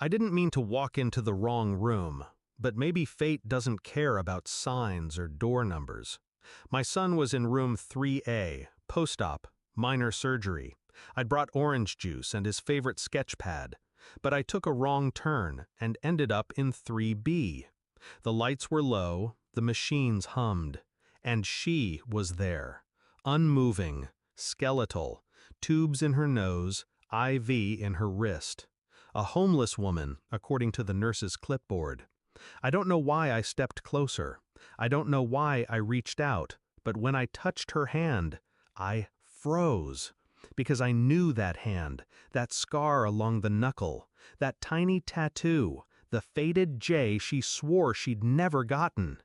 I didn't mean to walk into the wrong room, but maybe fate doesn't care about signs or door numbers. My son was in room 3A, post-op, minor surgery. I'd brought orange juice and his favorite sketch pad, but I took a wrong turn and ended up in 3B. The lights were low, the machines hummed, and she was there, unmoving, skeletal, tubes in her nose, IV in her wrist. A homeless woman, according to the nurse's clipboard. I don't know why I stepped closer. I don't know why I reached out, but when I touched her hand, I froze. Because I knew that hand, that scar along the knuckle, that tiny tattoo, the faded J she swore she'd never gotten.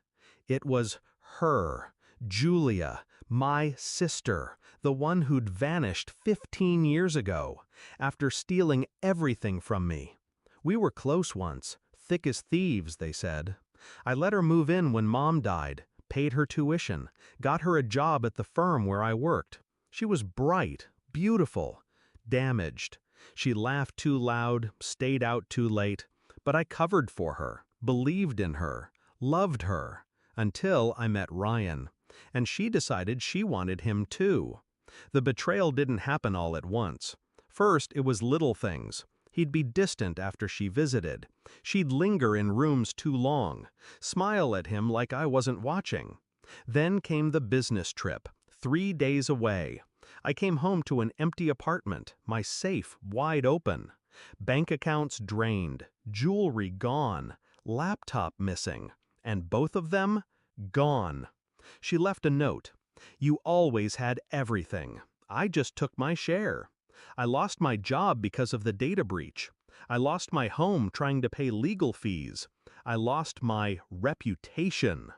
It was her, Julia, my sister, the one who'd vanished 15 years ago, after stealing everything from me. We were close once, thick as thieves, they said. I let her move in when Mom died, paid her tuition, got her a job at the firm where I worked. She was bright, beautiful, damaged. She laughed too loud, stayed out too late, but I covered for her, believed in her, loved her, until I met Ryan, and she decided she wanted him too. The betrayal didn't happen all at once. First, it was little things. He'd be distant after she visited. She'd linger in rooms too long, smile at him like I wasn't watching. Then came the business trip, 3 days away. I came home to an empty apartment, my safe wide open. Bank accounts drained, jewelry gone, laptop missing, and both of them gone. She left a note. You always had everything. I just took my share. I lost my job because of the data breach. I lost my home trying to pay legal fees. I lost my reputation.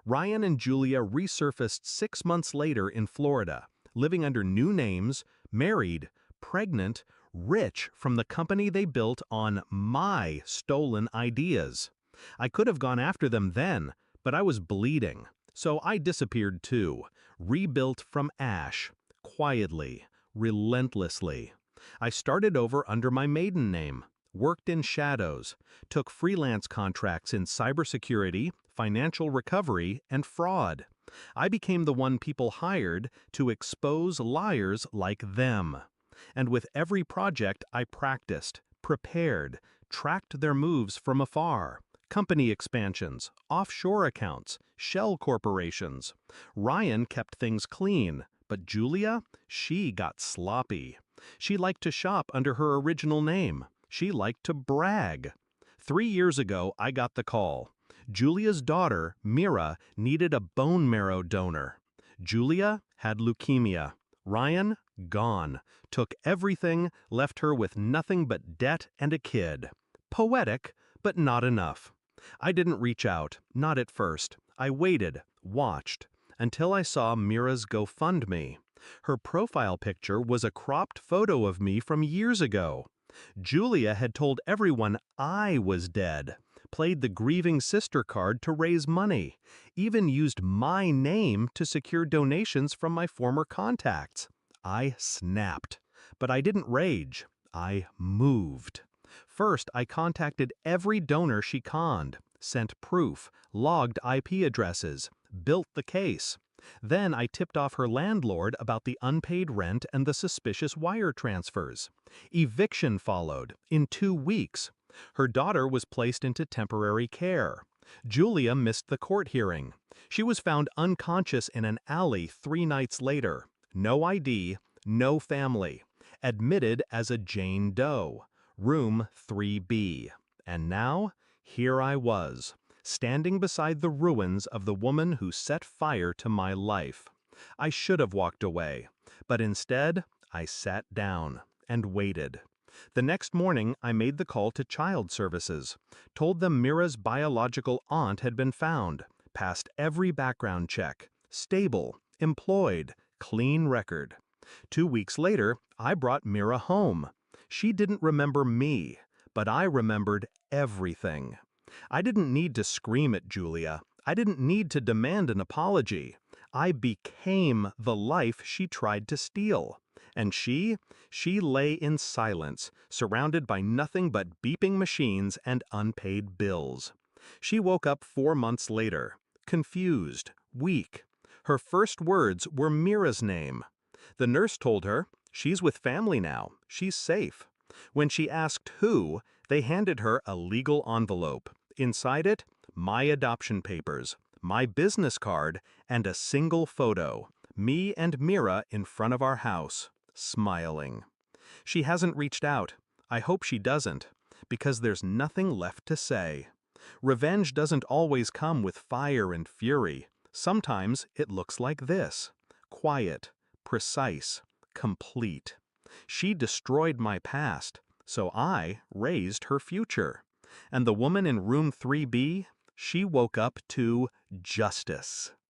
Ryan and Julia resurfaced 6 months later in Florida, living under new names, married, pregnant, rich from the company they built on my stolen ideas. I could have gone after them then, but I was bleeding, so I disappeared too, rebuilt from ash, quietly, relentlessly. I started over under my maiden name, worked in shadows, took freelance contracts in cybersecurity, financial recovery, and fraud. I became the one people hired to expose liars like them. And with every project I practiced, prepared, tracked their moves from afar. Company expansions, offshore accounts, shell corporations. Ryan kept things clean, but Julia, she got sloppy. She liked to shop under her original name. She liked to brag. 3 years ago, I got the call. Julia's daughter, Mira, needed a bone marrow donor. Julia had leukemia. Ryan, gone. Took everything, left her with nothing but debt and a kid. Poetic, but not enough. I didn't reach out, not at first. I waited, watched, until I saw Mira's GoFundMe. Her profile picture was a cropped photo of me from years ago. Julia had told everyone I was dead, played the grieving sister card to raise money, even used my name to secure donations from my former contacts. I snapped, but I didn't rage. I moved. First, I contacted every donor she conned, sent proof, logged IP addresses, built the case. Then I tipped off her landlord about the unpaid rent and the suspicious wire transfers. Eviction followed, in 2 weeks. Her daughter was placed into temporary care. Julia missed the court hearing. She was found unconscious in an alley 3 nights later. No ID, no family. Admitted as a Jane Doe. Room 3B. And now, here I was, standing beside the ruins of the woman who set fire to my life. I should have walked away, but instead, I sat down and waited. The next morning, I made the call to Child Services, told them Mira's biological aunt had been found, passed every background check, stable, employed, clean record. 2 weeks later, I brought Mira home. She didn't remember me, but I remembered everything. I didn't need to scream at Julia. I didn't need to demand an apology. I became the life she tried to steal. And she lay in silence, surrounded by nothing but beeping machines and unpaid bills. She woke up 4 months later, confused, weak. Her first words were Mira's name. The nurse told her, "She's with family now, she's safe." When she asked who, they handed her a legal envelope. Inside it, my adoption papers, my business card, and a single photo, me and Mira in front of our house, smiling. She hasn't reached out. I hope she doesn't, because there's nothing left to say. Revenge doesn't always come with fire and fury. Sometimes it looks like this: quiet, precise, complete. She destroyed my past, so I raised her future. And the woman in room 3B, she woke up to justice.